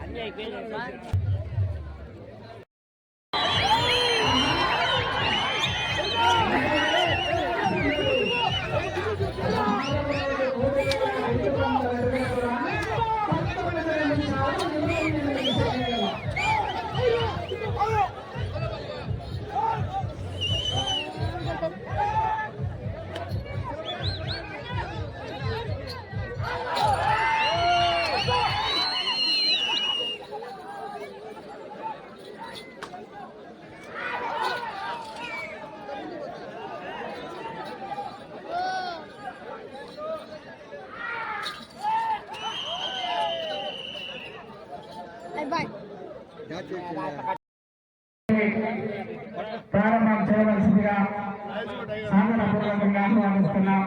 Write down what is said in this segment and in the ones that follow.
అన్నీ అయిపోయింది సార్. ప్రారంభం చేయవలసిందిగా సాంఘనపూర్వకంగా ఆహ్వానిస్తున్నాం.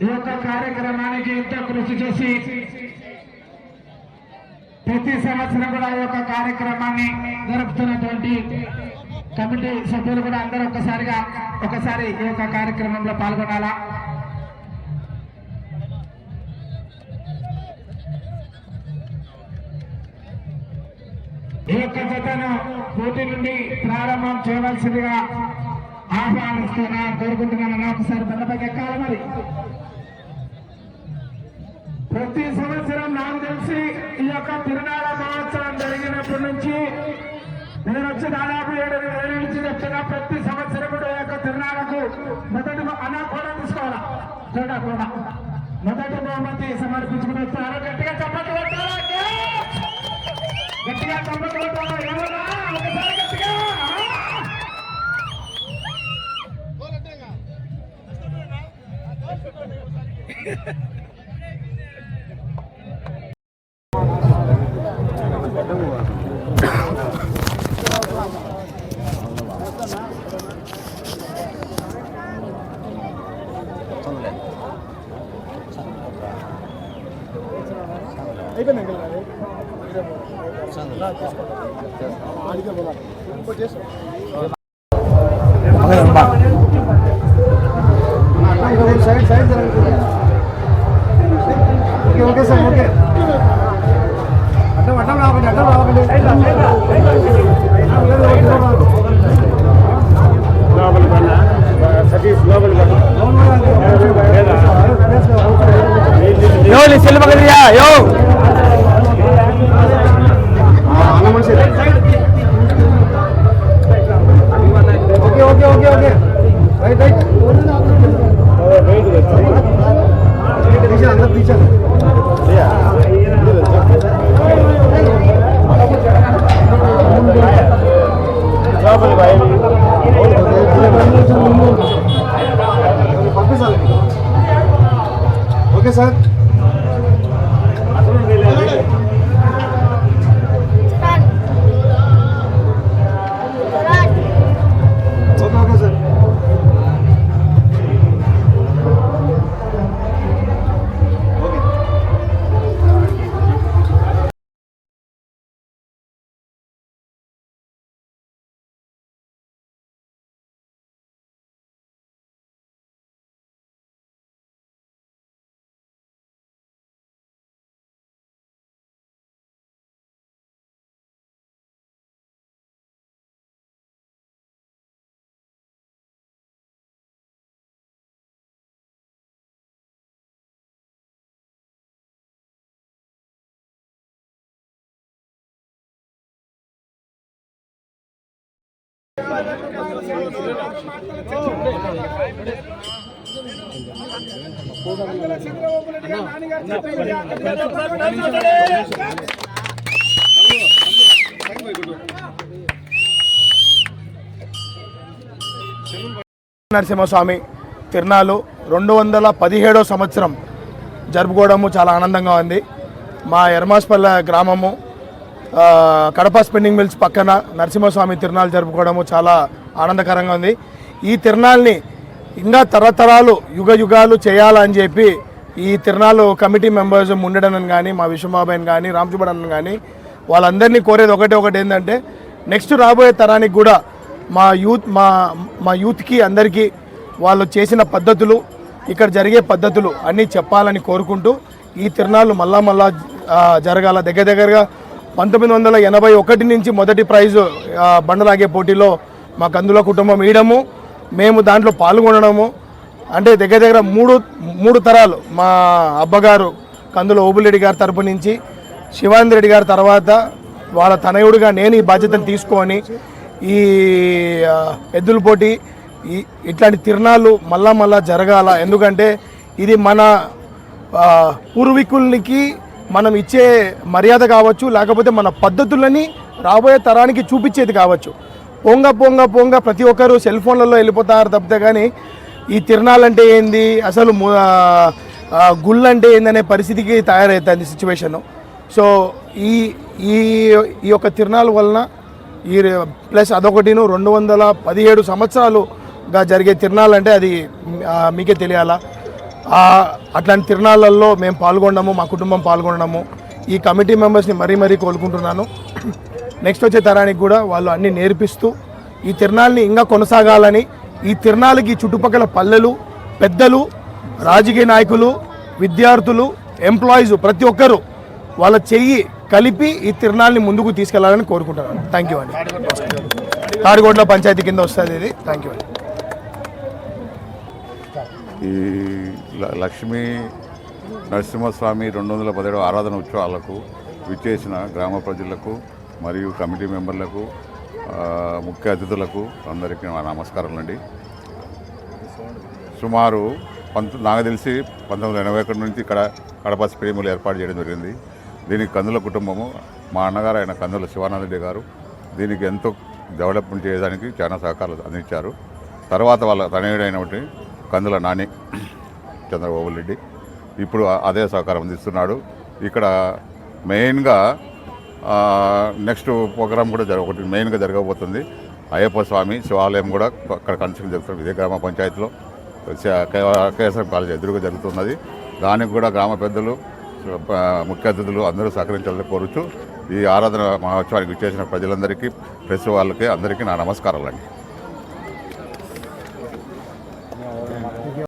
ఈ యొక్క కార్యక్రమానికి ఎంతో కృషి చేసి ప్రతి సంవత్సరం కూడా ఈ యొక్క కార్యక్రమాన్ని జరుపుతున్నటువంటి కమిటీ సభ్యులు కూడా అందరూ ఒకసారి ఈ యొక్క కార్యక్రమంలో పాల్గొనాలా. ఈ యొక్క జతను పోటీ నుండి ప్రారంభం చేయవలసిందిగా కోరుకుంటున్నామన్నా. ఒకసారి బండపైకి ఎక్కాలి. మరి ప్రతి సంవత్సరం నాకు తెలిసి ఈ యొక్క తిరునాళ మహోత్సవం జరిగినప్పటి నుంచి నేను వచ్చి దాదాపు 7 ఏళ్ళ నుంచి చెప్తున్నా. ప్రతి సంవత్సరం కూడా ఈ యొక్క తిరునాళకు మొదటి కూడా తీసుకోవాలా కూడా మొదటి బహుమతి సమర్పించుకుని వస్తున్నారు. గట్టిగా చప్పట్లు కొట్టాలా, గట్టిగా చప్పట్లు కొట్టాలా. ఏమన్నా ఒకసారి గట్టిగా ఓకే సార్, ఓకే అడ్డం రావాలి, అడ్డం రావాలి. Okay okay okay right right అందరు తీసాను. పంపిస్తాను. Okay sir. నరసింహస్వామి తిరునాళ్ళు 217వ సంవత్సరం జరుపుకోవడము చాలా ఆనందంగా ఉంది. మా ఎర్మాస్పల్లె గ్రామము కడప స్పిన్నింగ్ మిల్స్ పక్కన నరసింహస్వామి తిరునాళ్ళు జరుపుకోవడము చాలా ఆనందకరంగా ఉంది. ఈ తిరునాళ్ళని ఇంకా తరతరాలు యుగ యుగాలు చేయాలని చెప్పి ఈ తిరునాళ్ళు కమిటీ మెంబర్స్ ఉండడం కానీ మా విశ్వబాబాయిని కానీ రామచుబడన్ కానీ వాళ్ళందరినీ కోరేది ఒకటి ఏంటంటే నెక్స్ట్ రాబోయే తరానికి కూడా మా యూత్కి అందరికీ వాళ్ళు చేసిన పద్ధతులు ఇక్కడ జరిగే పద్ధతులు అన్నీ చెప్పాలని కోరుకుంటూ ఈ తిరునాళ్ళు మళ్ళా జరగాల. దగ్గరగా 1981 నుంచి మొదటి ప్రైజు బండలాగే పోటీలో మా కందుల కుటుంబం ఇవ్వడము, మేము దాంట్లో పాల్గొనడము, అంటే దగ్గర మూడు తరాలు మా అబ్బగారు కందుల ఓబులరెడ్డి గారి తరపు నుంచి శివానంద రెడ్డి గారి తర్వాత వాళ్ళ తనయుడిగా నేను ఈ బాధ్యతను తీసుకొని ఈ ఎద్దుల పోటీ ఇట్లాంటి తిరునాళ్ళు మళ్ళా జరగాల. ఎందుకంటే ఇది మన పూర్వీకులకి మనం ఇచ్చే మర్యాద కావచ్చు, లేకపోతే మన పద్ధతులని రాబోయే తరానికి చూపించేది కావచ్చు. పోంగ ప్రతి ఒక్కరు సెల్ ఫోన్లలో వెళ్ళిపోతారు తప్పితే కానీ ఈ తిరునాళ్ళు అంటే ఏంది, అసలు గుళ్ళు అంటే ఏందనే పరిస్థితికి తయారవుతుంది సిచ్యువేషను. సో ఈ యొక్క తిరునాళ్ళ వలన ఈ ప్లస్ అదొకటి 217 సంవత్సరాలుగా జరిగే తిరునాళ్ళు అంటే అది మీకే తెలియాలా. అట్లాంటి తిరునాళ్ళల్లో మేము పాల్గొనడము, మా కుటుంబం పాల్గొనడము, ఈ కమిటీ మెంబర్స్ని మరీ కోలుకుంటున్నాను. నెక్స్ట్ వచ్చే తరానికి కూడా వాళ్ళు అన్నీ నేర్పిస్తూ ఈ తిరునాళ్ళని ఇంకా కొనసాగాలని, ఈ తిరునాళ్ళకి చుట్టుపక్కల పల్లెలు, పెద్దలు, రాజకీయ నాయకులు, విద్యార్థులు, ఎంప్లాయీస్ ప్రతి ఒక్కరూ వాళ్ళ చెయ్యి కలిపి ఈ తిరునాళ్ళని ముందుకు తీసుకెళ్లాలని కోరుకుంటున్నాను. థ్యాంక్ యూ అండి. తాడిగొండ పంచాయతీ కింద వస్తుంది ఇది. థ్యాంక్ యూ అండి. ఈ లక్ష్మీ నరసింహస్వామి 217 ఆరాధన ఉత్సవాలకు విచ్చేసిన గ్రామ ప్రజలకు మరియు కమిటీ మెంబర్లకు, ముఖ్య అతిథులకు అందరికీ నా నమస్కారాలండి. సుమారు నాకు తెలిసి 1981 నుంచి ఇక్కడ కడప స్ప్రేములు ఏర్పాటు చేయడం జరిగింది. దీనికి కందుల కుటుంబము, మా అన్నగారు అయిన కందుల శివానందరెడ్డి గారు దీనికి ఎంతో డెవలప్మెంట్ చేయడానికి చాలా సహకారాలు అందించారు. తర్వాత వాళ్ళ తనయుడైనటువంటి కందుల నాని చంద్రబాబు రెడ్డి ఇప్పుడు అదే సహకారం అందిస్తున్నాడు. ఇక్కడ మెయిన్గా నెక్స్ట్ ప్రోగ్రాం కూడా ఒకటి మెయిన్గా జరగబోతుంది. అయ్యప్ప స్వామి శివాలయం కూడా అక్కడ కన్స్ట్రక్షన్ జరుగుతుంది. ఇదే గ్రామ పంచాయతీలో కేఎస్ఆర్ కాలేజ్ ఎదురుగా జరుగుతున్నది. దానికి కూడా గ్రామ పెద్దలు, ముఖ్య అతిథులు అందరూ సహకరించాలని కోరుచు ఈ ఆరాధన మహోత్సవానికి విచ్చేసిన ప్రజలందరికీ, ప్రెస్ వాళ్ళకి అందరికీ నా నమస్కారాలండి.